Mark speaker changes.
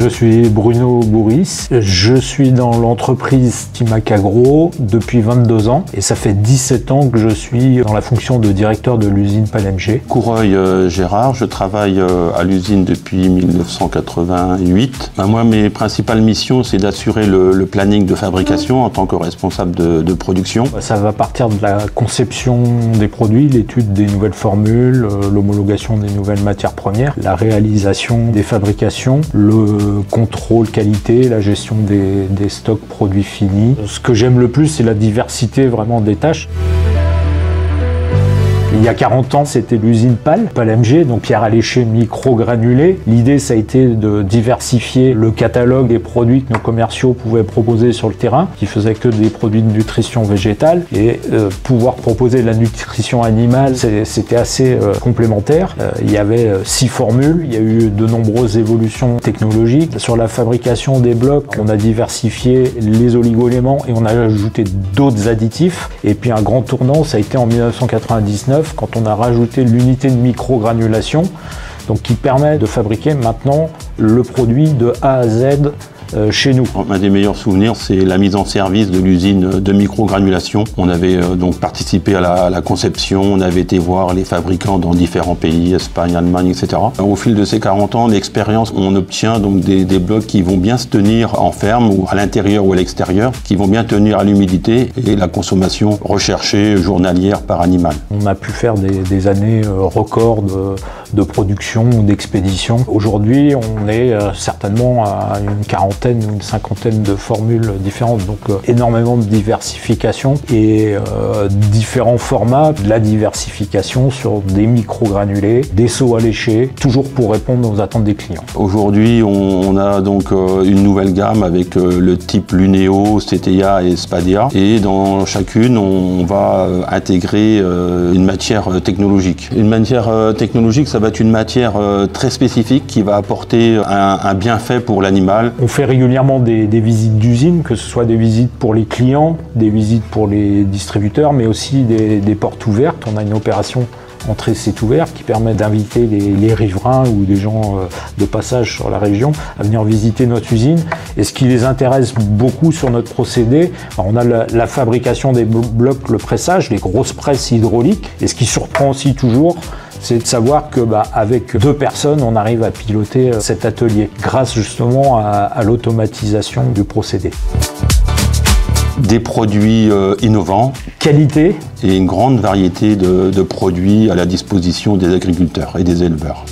Speaker 1: Je suis Bruno Bourris, je suis dans l'entreprise Timac Agro depuis 22 ans et ça fait 17 ans que je suis dans la fonction de directeur de l'usine Palmg.
Speaker 2: Coureuil Gérard, je travaille à l'usine depuis 1988. Moi, mes principales missions, c'est d'assurer le planning de fabrication en tant que responsable de production.
Speaker 1: Ça va partir de la conception des produits, l'étude des nouvelles formules, l'homologation des nouvelles matières premières, la réalisation des fabrications, le contrôle qualité, la gestion des stocks produits finis. Ce que j'aime le plus, c'est la diversité vraiment des tâches. Il y a 40 ans, c'était l'usine Palmg, donc pierre alléchée micro-granulée. L'idée, ça a été de diversifier le catalogue des produits que nos commerciaux pouvaient proposer sur le terrain, qui faisaient que des produits de nutrition végétale, et pouvoir proposer de la nutrition animale, c'était assez complémentaire. Il y avait 6 formules, il y a eu de nombreuses évolutions technologiques. Sur la fabrication des blocs, on a diversifié les oligo-éléments et on a ajouté d'autres additifs. Et puis un grand tournant, ça a été en 1999, quand on a rajouté l'unité de microgranulation, donc qui permet de fabriquer maintenant le produit de A à Z chez nous.
Speaker 2: Un des meilleurs souvenirs, c'est la mise en service de l'usine de microgranulation. On avait donc participé à la conception, on avait été voir les fabricants dans différents pays, Espagne, Allemagne, etc. Au fil de ces 40 ans d'expérience, on obtient donc des blocs qui vont bien se tenir en ferme, ou à l'intérieur ou à l'extérieur, qui vont bien tenir à l'humidité et la consommation recherchée journalière par animal.
Speaker 1: On a pu faire des années records de production ou d'expédition. Aujourd'hui, on est certainement à une quarantaine ou une cinquantaine de formules différentes, donc énormément de diversification et différents formats, de la diversification sur des microgranulés, des seaux alléchés, toujours pour répondre aux attentes des clients.
Speaker 2: Aujourd'hui, on a donc une nouvelle gamme avec le type Luneo, CTA et Spadia, et dans chacune, on va intégrer une matière technologique. Une matière technologique, ça va être une matière très spécifique qui va apporter un bienfait pour l'animal.
Speaker 1: On fait régulièrement des visites d'usine, que ce soit des visites pour les clients, des visites pour les distributeurs, mais aussi des portes ouvertes. On a une opération entrée c'est ouvert qui permet d'inviter les riverains ou des gens de passage sur la région à venir visiter notre usine. Et ce qui les intéresse beaucoup sur notre procédé, on a la fabrication des blocs, le pressage, les grosses presses hydrauliques. Et ce qui surprend aussi toujours, c'est de savoir que avec 2 personnes, on arrive à piloter cet atelier grâce justement à l'automatisation du procédé.
Speaker 2: Des produits innovants,
Speaker 1: qualité
Speaker 2: et une grande variété de produits à la disposition des agriculteurs et des éleveurs.